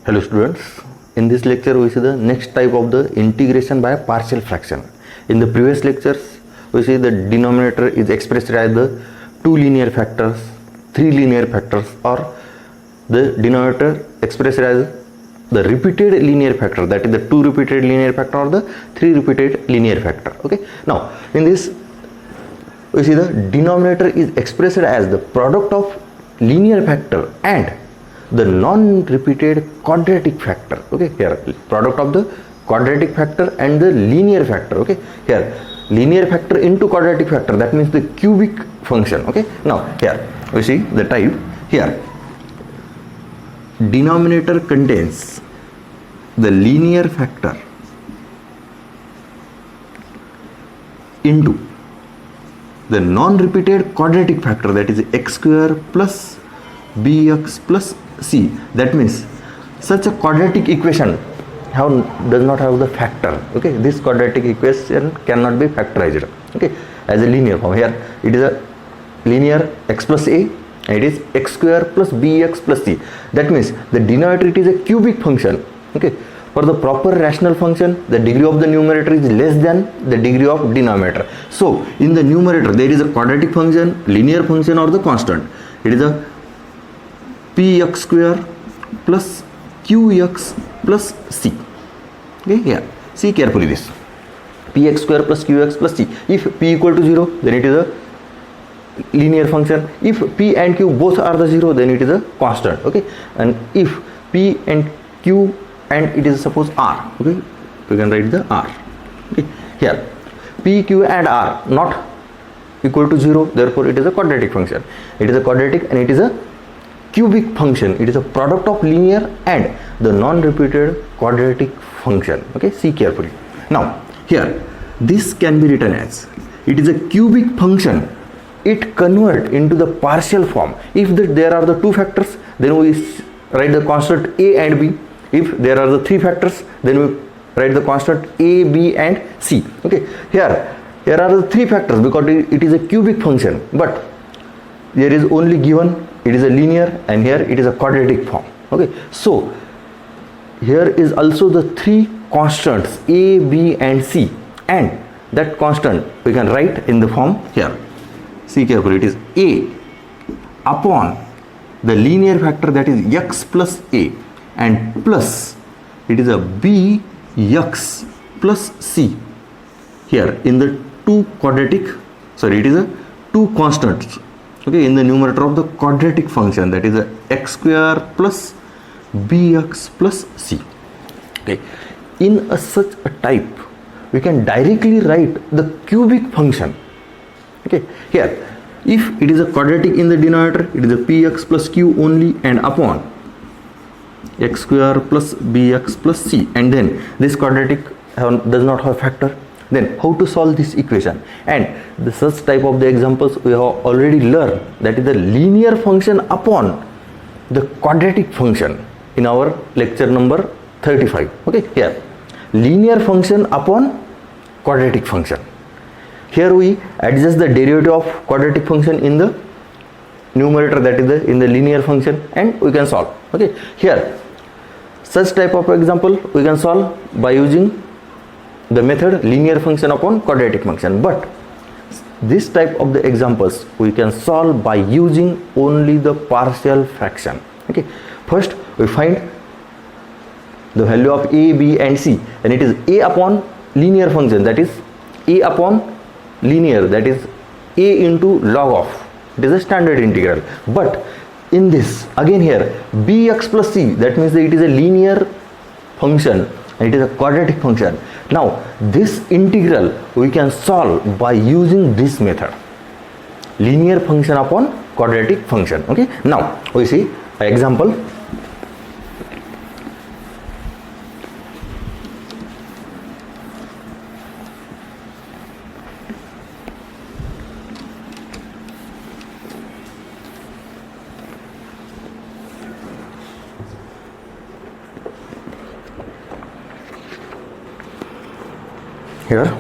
Hello students, in this lecture we see the next type of the integration by partial fraction. In the previous lectures we see the denominator is expressed as the two linear factors, three linear factors, or the denominator expressed as the repeated linear factor, that is the two repeated linear factor or the three repeated linear factor. Okay, now in this we see the denominator is expressed as the product of linear factor and the non-repeated quadratic factor. Okay, here product of the quadratic factor and the linear factor. Okay, here linear factor into quadratic factor, that means the cubic function. Okay, now here we see the type. Here denominator contains the linear factor into the non-repeated quadratic factor, that is x square plus bx plus c. That means such a quadratic equation does not have the factor. Okay, this quadratic equation cannot be factorized. Okay, as a linear form. Here it is a linear x plus a and it is x square plus bx plus c. That means the denominator, it is a cubic function. Okay, for the proper rational function the degree of the numerator is less than the degree of denominator. So in the numerator there is a quadratic function, linear function, or the constant. It is a px square plus qx plus c. Okay, here see carefully this px square plus qx plus c. If p equal to 0, then it is a linear function. If p and q both are the 0, then it is a constant. Okay, and if p and q and it is suppose r, okay, we can write the r. Okay, here p, q and r not equal to 0, therefore it is a quadratic function. It is a quadratic and it is a cubic function. It is a product of linear and the non-repeated quadratic function. Okay, see carefully. Now here this can be written as, it is a cubic function, it convert into the partial form. If there are the two factors, then we write the constant a and b. If there are the three factors, then we write the constant a, b and c. Okay, here are the three factors because it is a cubic function, but there is only given it is a linear and here it is a quadratic form. Okay, so here is also the three constants a, b and c, and that constant we can write in the form here. See carefully, it is a upon the linear factor, that is x plus a, and plus it is a b x plus c. Here in the two it is a two constants. Okay, in the numerator of the quadratic function, that is a x square plus bx plus c. Okay, in such a type we can directly write the cubic function. Okay, here if it is a quadratic in the denominator, it is a px plus q only and upon x square plus bx plus c, and then this quadratic does not have factor. Then how to solve this equation? And the such type of the examples we have already learned, that is the linear function upon the quadratic function in our lecture number 35. Okay, here linear function upon quadratic function. Here we adjust the derivative of quadratic function in the numerator, that is in the linear function, and we can solve. Okay, here such type of example we can solve by using the method linear function upon quadratic function, but this type of the examples we can solve by using only the partial fraction. Okay, first we find the value of a, b and c, and it is a upon linear function, that is a upon linear, that is a into log of, it is a standard integral. But in this again here bx plus c, that means that it is a linear function and it is a quadratic function. Now this integral we can solve by using this method, linear function upon quadratic function. Okay, now we see an example. Here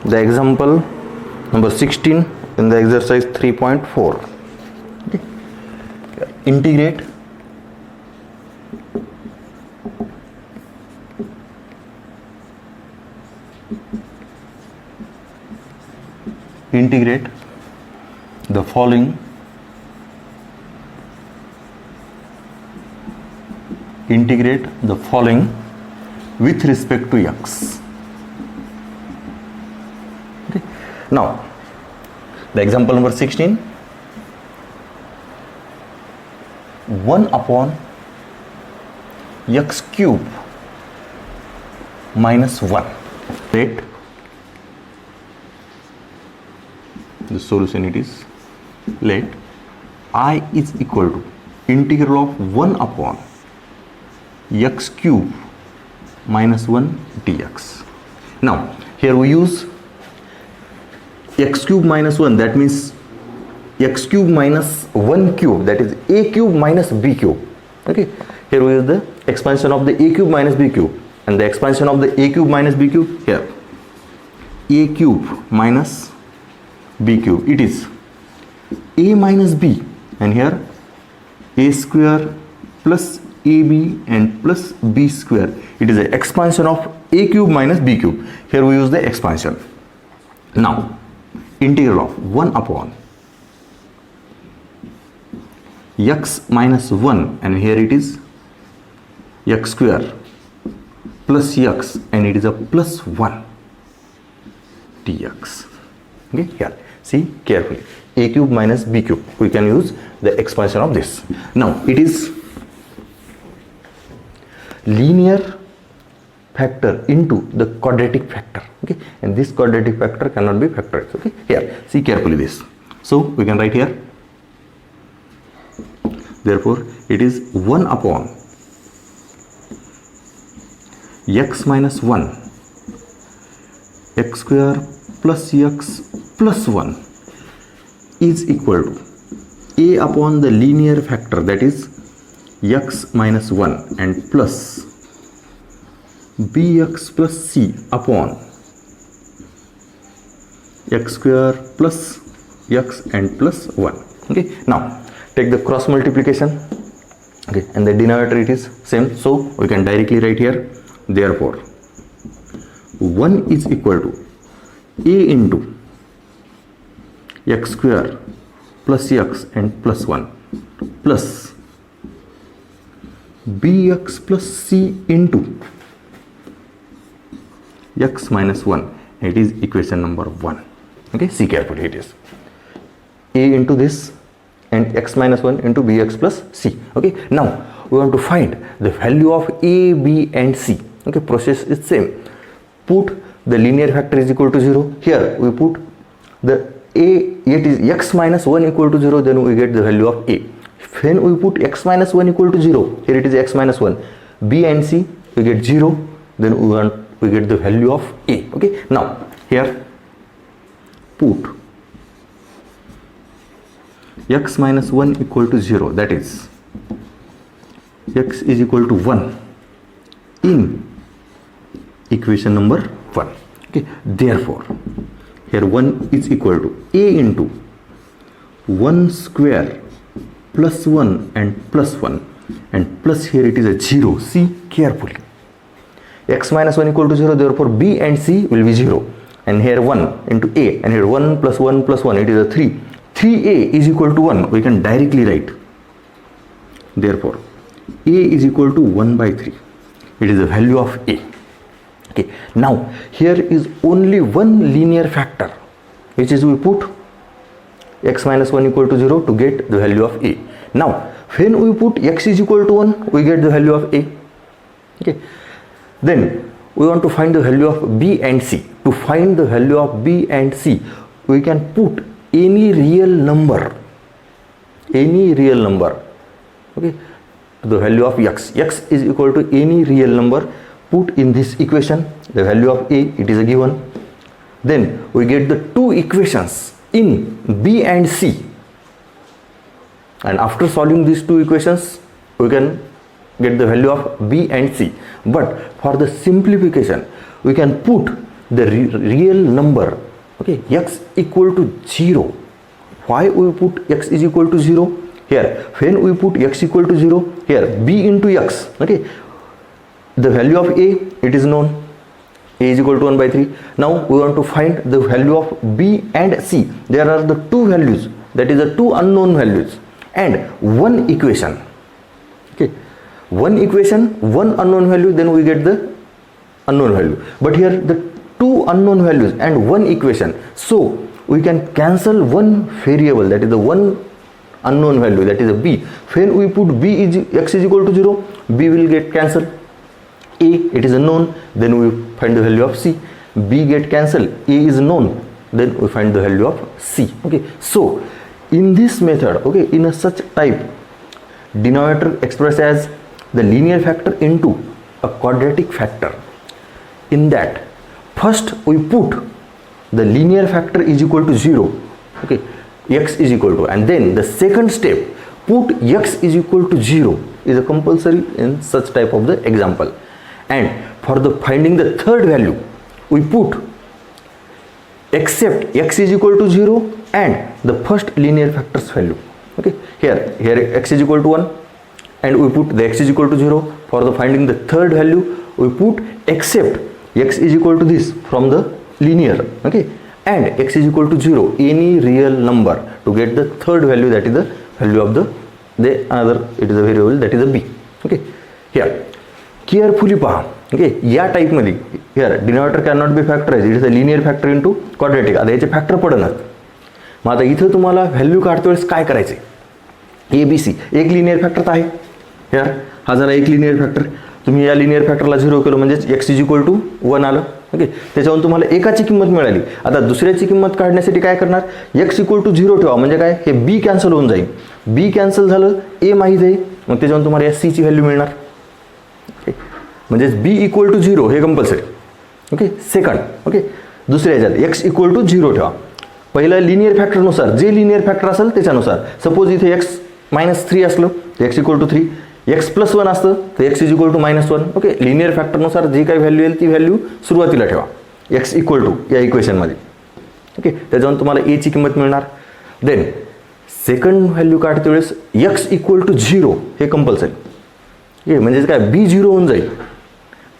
the example number 16 in the exercise 3.4. Okay. Integrate integrate the following with respect to x. Okay. Now the example number 16, 1 upon x cube minus 1. Let the solution, it is, let I is equal to integral of 1 upon x cube minus 1 dx. Now here we use x cube minus 1, that means x cube minus 1 cube, that is a cube minus b cube. Okay, here we use the expansion of the a cube minus b cube, and the expansion of the a cube minus b cube, here a cube minus b cube, it is a minus b, and here a square plus ab and plus b square, it is the expansion of a cube minus b cube. Here we use the expansion. Now integral of 1 upon x minus 1, and here it is x square plus x, and it is a plus 1 dx. Okay, here see carefully, a cube minus b cube, we can use the expansion of this. Now it is linear factor into the quadratic factor. Okay, and this quadratic factor cannot be factorized. Okay, here see carefully this. So we can write here, therefore it is 1 upon x minus 1 x square plus x plus 1 is equal to a upon the linear factor, that is x minus 1 and plus bx plus c upon x square plus x and plus 1. Okay, now take the cross multiplication. Okay, and the denominator it is same, so we can directly write here, therefore 1 is equal to a into x square plus x and plus 1 plus bx plus c into x minus 1. It is equation number 1. Okay, see carefully, it is a into this and x minus 1 into bx plus c. Okay, now we want to find the value of a, b and c. Okay, process is same. Put the linear factor is equal to 0. Here we put the a, it is x minus 1 equal to 0, then we get the value of a. When we put x minus 1 equal to 0, here it is x minus 1, b and c, we get 0, then we get the value of a. Okay, now here put x minus 1 equal to 0, that is x is equal to 1 in equation number 1. Okay, therefore here 1 is equal to a into 1 square plus 1 and plus 1, and plus here it is a 0. See carefully, x minus 1 equal to 0, therefore b and c will be 0, and here 1 into a, and here 1 plus 1 plus 1, it is a 3. 3a is equal to 1, we can directly write, therefore a is equal to 1 by 3. It is the value of a. Okay, now here is only one linear factor, which is we put x minus 1 equal to 0 to get the value of a. Now when we put x is equal to 1, we get the value of a. Okay, then we want to find the value of b and c. To find the value of b and c, we can put any real number. Okay, the value of x is equal to any real number. Put in this equation the value of a, it is a given. Then we get the two equations in b and c, and after solving these two equations we can get the value of b and c. But for the simplification, we can put the real number. Okay, x equal to 0. Why we put x is equal to 0? Here when we put x equal to 0, here b into x. Okay, the value of a, it is known, A is equal to 1 by 3. Now we want to find the value of B and C. There are the two values, that is the two unknown values and one equation. Okay, one equation, one unknown value, then we get the unknown value. But here the two unknown values and one equation, so we can cancel one variable, that is the one unknown value, that is a B. When we put B is x is equal to 0, B will get cancelled. A, it is a known, then we find the value of C. B get cancelled, A is known, then we find the value of C. Okay, so in this method, okay, in a such type, denominator expressed as the linear factor into a quadratic factor. In that, first we put the linear factor is equal to 0, okay, x is equal to, and then the second step, put x is equal to 0 is a compulsory in such type of the example. And for the finding the third value, we put except x is equal to 0 and the first linear factor's value. Okay, here x is equal to 1 and we put the x is equal to 0. For the finding the third value, we put except x is equal to this from the linear, okay, and x is equal to 0, any real number, to get the third value, that is the value of the another, it is a variable, that is a B. Okay, here carefully पहा. Okay, या टाईपमध्ये here denominator can not be factorize, it is a linear factor into quadratic. आता याचे factor पडणार. मग आता इथं तुम्हाला value काढते वेळेस काय करायचे, ए बी सी एक लिनियर फॅक्टर तर आहे. हिअर हा झाला एक लिनियर फॅक्टर. तुम्ही या लिनियर फॅक्टरला 0 केलं म्हणजेच एक्स इज इक्वल टू 1 आलं. ओके, त्याच्यावरून तुम्हाला एकाची किंमत मिळाली. आता दुसऱ्याची किंमत काढण्यासाठी काय करणार, एक्स इक्वल टू 0 ठेवा, म्हणजे काय, हे बी कॅन्सल होऊन जाईल. बी कॅन्सल झालं, ए माहीत आहे, मग त्याच्यावरून तुम्हाला या सीची व्हॅल्यू मिळणार. म्हणजेच बी इक्वल टू 0 हे कंपल्सरी. ओके, सेकंड, ओके, दुसऱ्या ह्याच्यात एक्स इक्वल टू 0 ठेवा. पहिलं लिनियर फॅक्टरनुसार, जे लिनियर फॅक्टर असेल त्याच्यानुसार. सपोज इथे एक्स -3 असलं तर X equal to 3, X plus 1 असतं तर X is equal to -1. Okay, linear फॅक्टरनुसार जी काही व्हॅल्यू येईल ती व्हॅल्यू सुरुवातीला ठेवा एक्स इक्वल टू या इक्वेशनमध्ये. ओके, त्याच्यावरून तुम्हाला एची किंमत मिळणार. देन सेकंड व्हॅल्यू काढते वेळेस एक्स इक्वल टू 0 हे कंपल्सरी. हे म्हणजेच काय, बी 0 होऊन जाईल.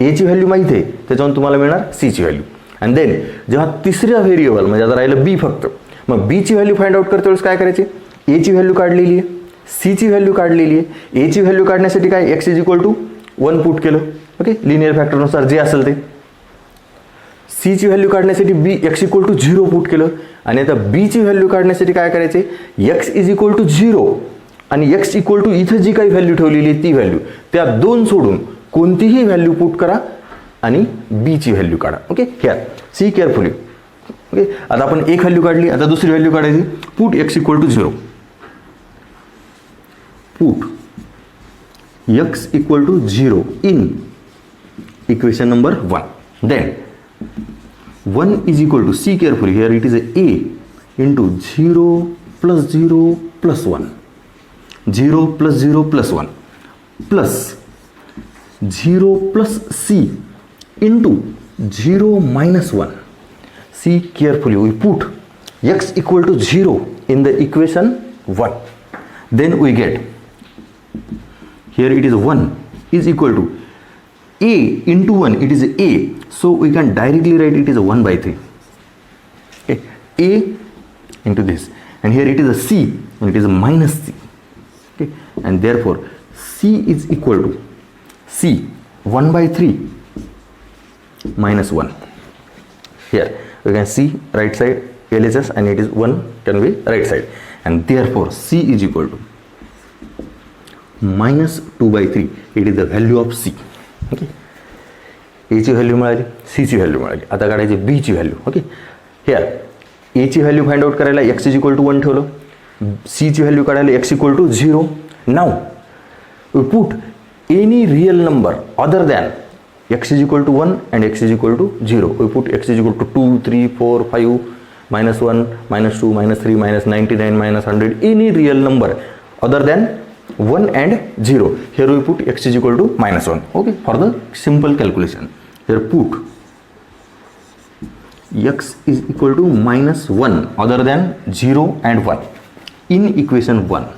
एची व्हॅल्यू माहिती आहे, त्याच्यावरून तुम्हाला मिळणार सीची व्हॅल्यू. अँड देन जेव्हा तिसऱ्या व्हेरिएबल म्हणजे आता राहिलं बी फक्त, मग बीची व्हॅल्यू फाइंड आउट करते वेळेस काय करायचे, एची व्हॅल्यू काढलेली आहे, सीची व्हॅल्यू काढलेली आहे. एची व्हॅल्यू काढण्यासाठी काय, X is equal to 1 put केलं. ओके, लिनियर फॅक्टरनुसार जे असेल ते. सीची व्हॅल्यू काढण्यासाठी बी एक्स इक्वल टू 0 पुट केलं. आणि आता बीची व्हॅल्यू काढण्यासाठी काय करायचे, एक्स इज इक्वल टू 0 आणि एक्स इक्वल टू इथं जी काही व्हॅल्यू ठेवलेली आहे ती व्हॅल्यू, त्या दोन सोडून कोणतीही व्हॅल्यू पुट करा आणि बीची व्हॅल्यू काढा. Okay, here see carefully. Okay, आता आपण एक व्हॅल्यू काढली, आता दुसरी व्हॅल्यू काढायची. Put X equal to 0, put X equal to 0 in equation number 1. Then 1 is equal to C carefully, here it is A into 0 plus 0 plus 1, 0 plus 0 plus 1 plus 0 plus c into 0 minus 1. See carefully, we put x equal to 0 in the equation 1. Then we get, here it is 1 is equal to a into 1, it is a. So we can directly write it is a 1 by 3. Okay, a into this. And here it is a c and it is a minus c. Okay, and therefore c is equal to c 1 by 3 minus 1. Here we can see right side LHS and it is 1 can be right side, and therefore c is equal to minus 2 by 3. It is the value of c. Okay, a ची value मिळाली, c ची value मिळाली. आता काढायची b ची value. Okay, here a ची value find out करायला x is equal to 1 ठेवलं, c ची व्हॅल्यू काढायला x equal to 0. Now we put any real number other than x is equal to 1 and x is equal to 0. We put x is equal to 2, 3, 4, 5, minus 1, minus 2, minus 3, minus 99, minus 100, any real number other than 1 and 0. Here we put x is equal to minus 1. Okay, for the simple calculation. Here put x is equal to minus 1 other than 0 and 1 in equation 1.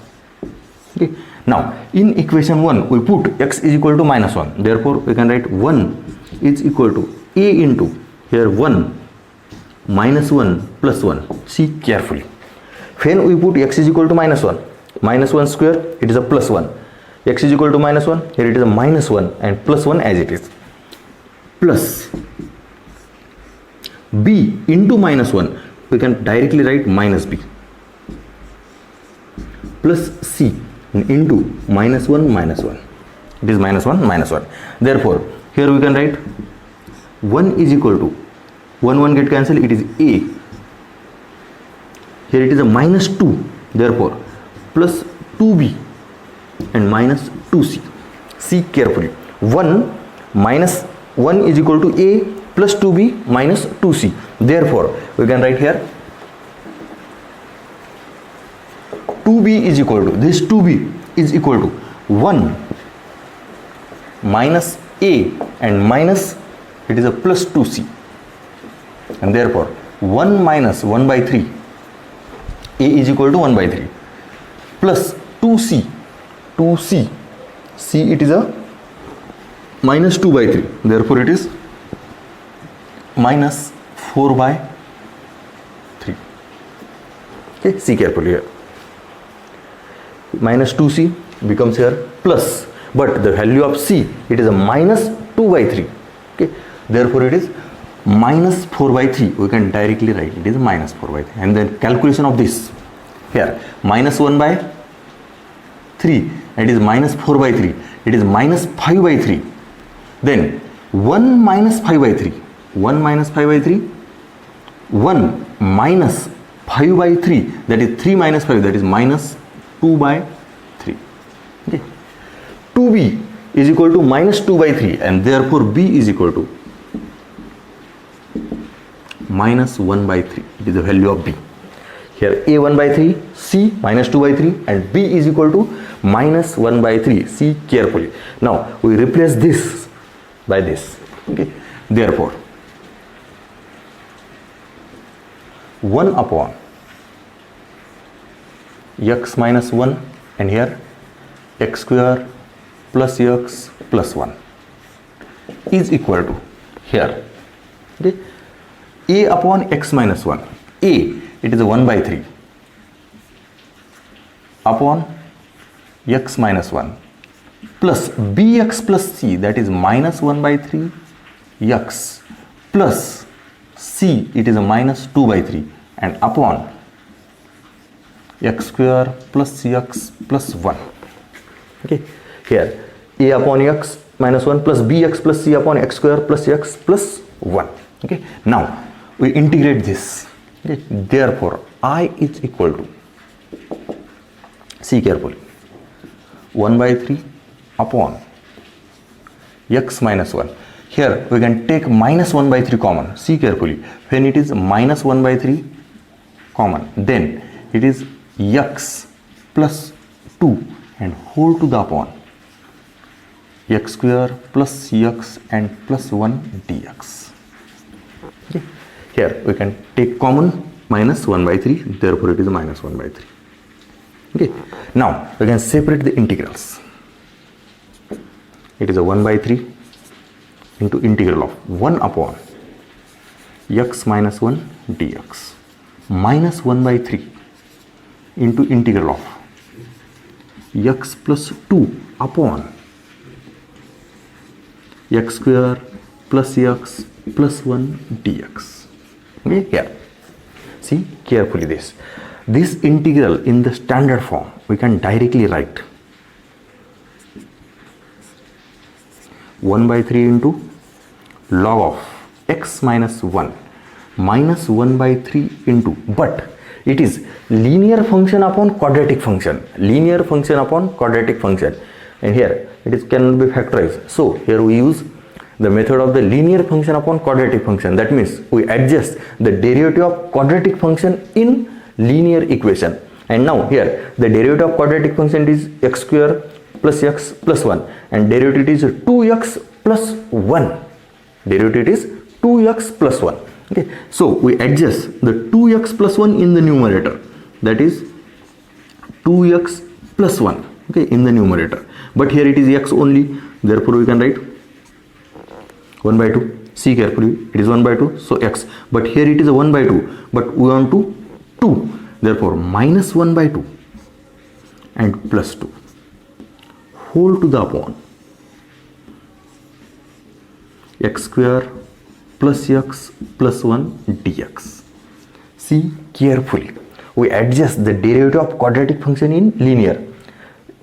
Okay. Now in equation 1 we put x is equal to minus 1, therefore we can write 1 is equal to a into here 1 minus 1 plus 1. See carefully. When we put x is equal to minus 1 square, it is a plus 1. X is equal to minus 1, here it is a minus 1 and plus 1 as it is. Plus b into minus 1, we can directly write minus b. Plus c into minus 1 minus 1. It is minus 1 minus 1. Therefore, here we can write 1 is equal to 1 get cancelled, it is a. Here it is a minus 2. Therefore, plus 2b and minus 2c. See carefully. 1 minus 1 is equal to a plus 2b minus 2c. Therefore, we can write here 2b is equal to, this 2b is equal to 1 minus a and minus, it is a plus 2c. And therefore, 1 minus 1 by 3, a is equal to 1 by 3 plus 2c, c it is a minus 2 by 3. Therefore, it is minus 4 by 3. Okay, see carefully here. Minus 2c becomes here plus, but the value of c, it is a minus 2 by 3. Okay, therefore it is minus 4 by 3. We can directly write it is minus 4 by 3. And then calculation of this here, minus 1 by 3, it is minus 4 by 3. It is minus 5 by 3. Then 1 minus 5 by 3. 1 minus 5 by 3. 1 minus 5 by 3. That is 3 minus 5. That is minus 2 by 3. Okay. 2b is equal to minus 2 by 3. And therefore b is equal to minus 1 by 3. It is the value of b. Here a 1 by 3, c minus 2 by 3 and b is equal to minus 1 by 3. See carefully. Now we replace this by this. Okay. Therefore 1 upon x minus 1 and here x square plus x plus 1 is equal to here, okay, a upon x minus 1. A, it is a 1 by 3 upon x minus 1 plus bx plus c, that is minus 1 by 3 x plus c, it is a minus 2 by 3 and upon x square plus cx plus 1. Okay, here a upon x minus 1 plus bx plus c upon x square plus x plus 1. Okay, now we integrate this. Okay, therefore I is equal to, see carefully, 1 by 3 upon x minus 1. Here we can take minus 1 by 3 common. See carefully. When it is minus 1 by 3 common, then it is x plus 2 and whole to the upon x square plus cx and plus 1 dx. Okay. Here we can take common minus 1 by 3, therefore it is minus 1 by 3. Okay. Now we can separate the integrals. It is a 1 by 3 into integral of 1 upon x minus 1 dx minus 1 by 3 into integral of x plus 2 upon x square plus x plus 1 dx. Okay, here. See carefully this. This integral in the standard form we can directly write 1 by 3 into log of x minus 1 minus 1 by 3 into, but it is linear function upon quadratic function, linear function upon quadratic function, and here it is cannot be factorized. So here we use the method of the linear function upon quadratic function. That means we adjust the derivative of quadratic function in linear equation. And now here the derivative of quadratic function is x square plus x plus 1 and derivative is 2x plus 1. Derivative is 2x plus 1. Okay, so we adjust the 2x plus 1 in the numerator, that is 2x plus 1, okay, in the numerator, but here it is x only, therefore we can write 1 by 2. see carefully, it is 1 by 2, so x, but here it is a 1 by 2, but we want to 2, therefore minus 1 by 2 and plus 2 whole to the upon x square plus x plus 1 dx. See carefully, we adjust the derivative of quadratic function in linear.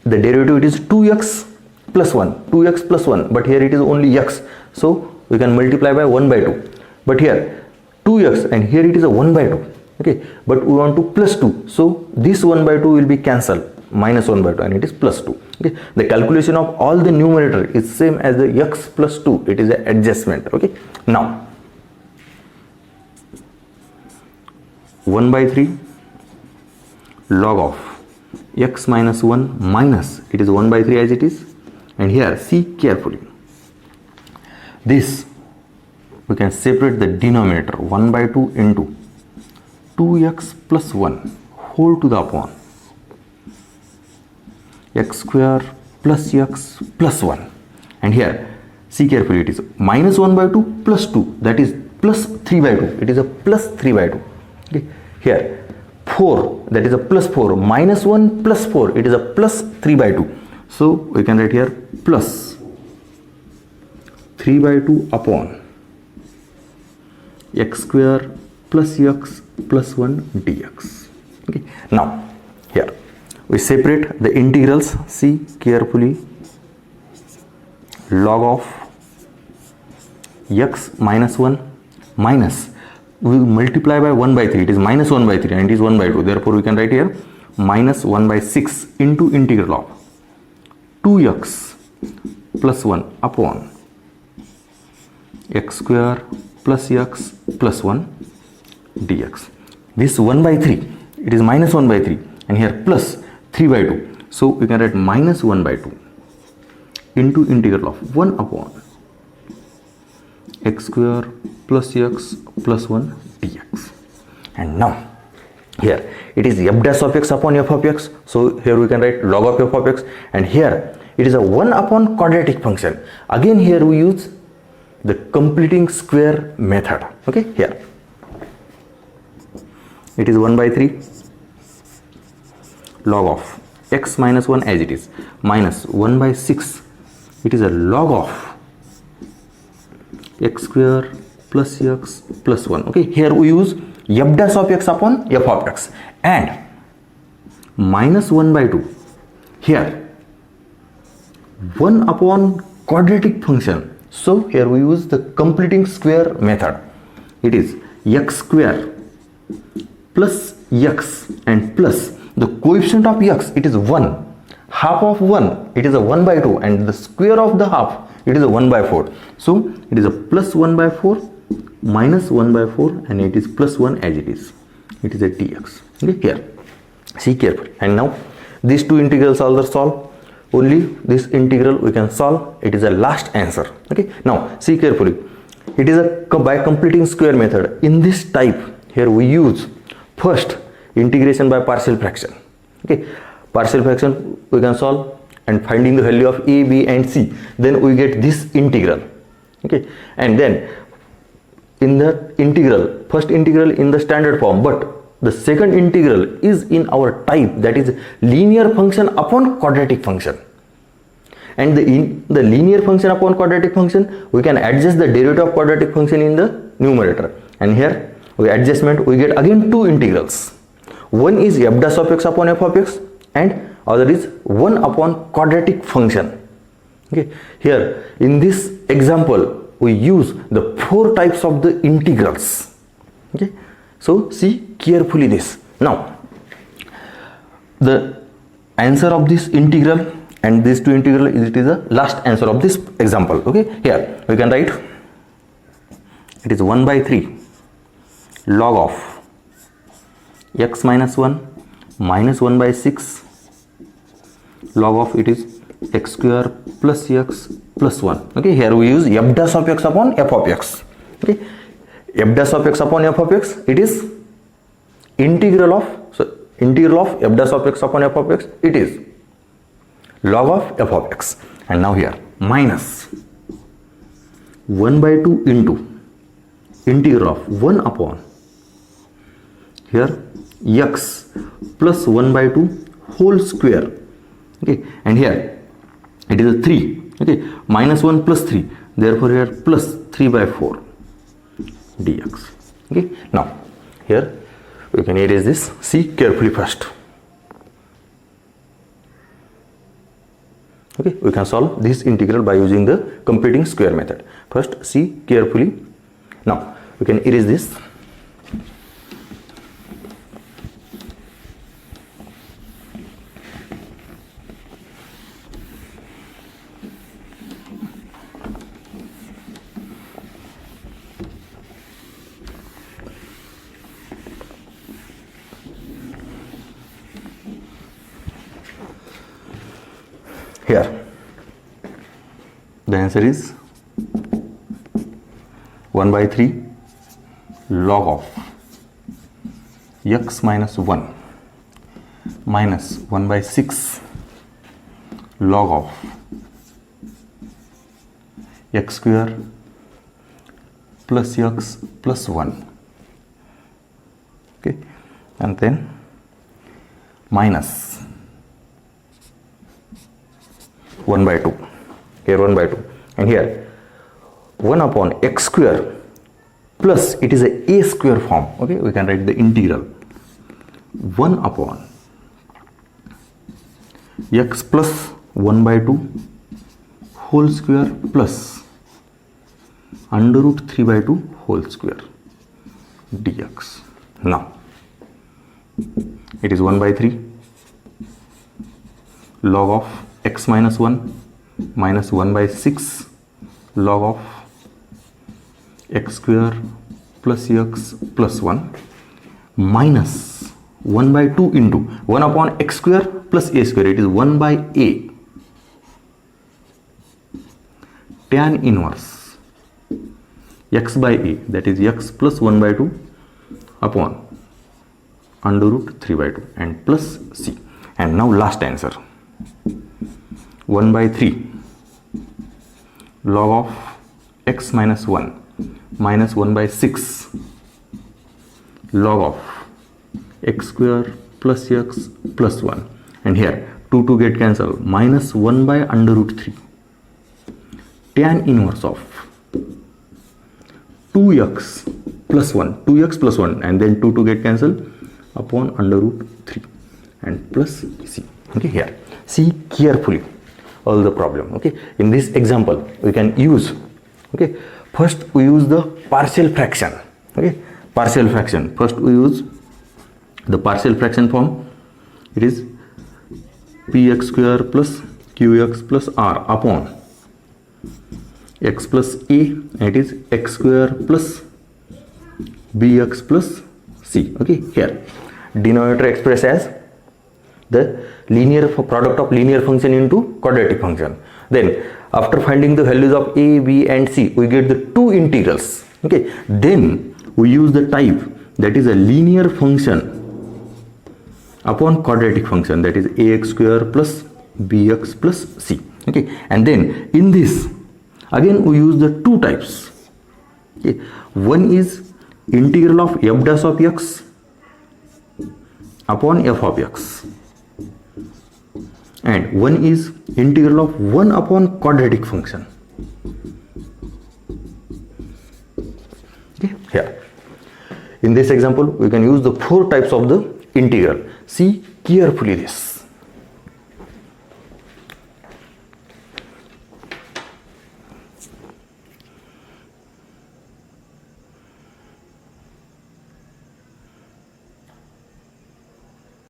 The derivative it is 2x plus 1, 2x plus 1, but here it is only x, so we can multiply by 1 by 2, but here 2x and here it is a 1 by 2, okay, but we want to plus 2, so this 1 by 2 will be cancelled, minus 1 by 2 and it is plus 2. Okay, the calculation of all the numerator is same as the x plus 2, it is an adjustment. Okay, now 1 by 3 log of x minus 1 minus, it is 1 by 3 as it is, and here see carefully, this we can separate the denominator 1 by 2 into 2x plus 1 whole to the upon x square plus x plus 1, and here see carefully, it is minus 1 by 2 plus 2, that is plus 3 by 2, it is a plus 3 by 2. Okay, here 4, that is a plus 4, minus 1 plus 4, it is a plus 3 by 2, so we can write here plus 3 by 2 upon x square plus x plus 1 dx. Okay, now here we separate the integrals, see carefully, log of x minus 1 minus, we will multiply by 1 by 3, it is minus 1 by 3 and it is 1 by 2, therefore we can write here minus 1 by 6 into integral of 2x plus 1 upon x square plus x plus 1 dx. This 1 by 3, it is minus 1 by 3 and here plus 3 by 2, so we can write minus 1 by 2 into integral of 1 upon x square plus x plus 1 dx. And now here it is f dash of x upon f of x, so here we can write log of f of x, and here it is a 1 upon quadratic function. Again here we use the completing square method. Okay, here it is 1 by 3 log of x minus 1 as it is minus 1 by 6, it is a log of x square plus x plus 1. Okay, here we use f dash of x upon f of x, and minus 1 by 2, here 1 upon quadratic function, so here we use the completing square method. It is x square plus x and plus the coefficient of x, it is 1, half of 1, it is a 1 by 2, and the square of the half, it is a 1 by 4, so it is a plus 1 by 4 minus 1 by 4 and it is plus 1 as it is, it is a dx. Okay, here see carefully, and now these two integrals are solved, only this integral we can solve, it is a last answer. Okay, now see carefully, it is a by completing square method. In this type, here we use first integration by partial fraction. Okay, partial fraction we can solve and finding the value of a, b and c, then we get this integral. Okay, and then in the integral, first integral in the standard form, but the second integral is in our type, that is linear function upon quadratic function, and in the linear function upon quadratic function we can adjust the derivative of quadratic function in the numerator, and here we adjustment we get again two integrals, one is f dash of x upon f of x and other is 1 upon quadratic function. Okay, here in this example we use the 4 types of the integrals. Okay, so see carefully this. Now the answer of this integral and these two integral, it is the last answer of this example. Okay, here we can write it is 1 by 3 log of x minus 1 minus 1 by 6 log of it is x square plus x plus 1. Okay, here we use f dash of x upon f of x. Okay, f dash of x upon f of x, it is integral of, so integral of f dash of x upon f of x, it is log of f of x, and now here minus 1 by 2 into integral of 1 upon here x plus 1 by 2 whole square, okay, and here it is a 3, okay, minus 1 plus 3, therefore here plus 3 by 4 dx. Okay, now here we can erase this. See carefully first. Okay, we can solve this integral by using the completing square method. First see carefully. Now we can erase this. Here the answer is 1 by 3 log of x minus 1 minus 1 by 6 log of x square plus x plus 1, okay, and then minus 1 by 2, here 1 by 2, and here 1 upon x square plus it is a square form, okay, we can write the integral 1 upon x plus 1 by 2 whole square plus under root 3 by 2 whole square dx. Now it is 1 by 3 log of x minus 1 minus 1 by 6 log of x square plus x plus 1 minus 1 by 2 into 1 upon x square plus a square, it is 1 by a tan inverse x by a, that is x plus 1 by 2 upon under root 3 by 2 and plus c. And now last answer 1 by 3 log of x minus 1 minus 1 by 6 log of x square plus x plus 1, and here 2 get cancelled, minus 1 by under root 3 tan inverse of 2x plus 1, 2x plus 1, and then 2 get cancelled upon under root 3 and plus c. Okay, here see carefully all the problem. Okay, in this example we can use, okay, first we use the partial fraction. Okay, partial fraction, first we use the partial fraction form. It is px square plus qx plus r upon x plus a, and it is x square plus bx plus c. Okay, here denominator expressed as the linear product of linear function into quadratic function. Then after finding the values of a, b and c, we get the two integrals. Okay, then we use the type that is a linear function upon quadratic function, that is ax square plus bx plus c. Okay, and then in this again we use the two types. Okay, one is integral of f dash of x upon f of x, and one is integral of 1 upon quadratic function. Okay, here in this example we can use the four types of the integral. See carefully this.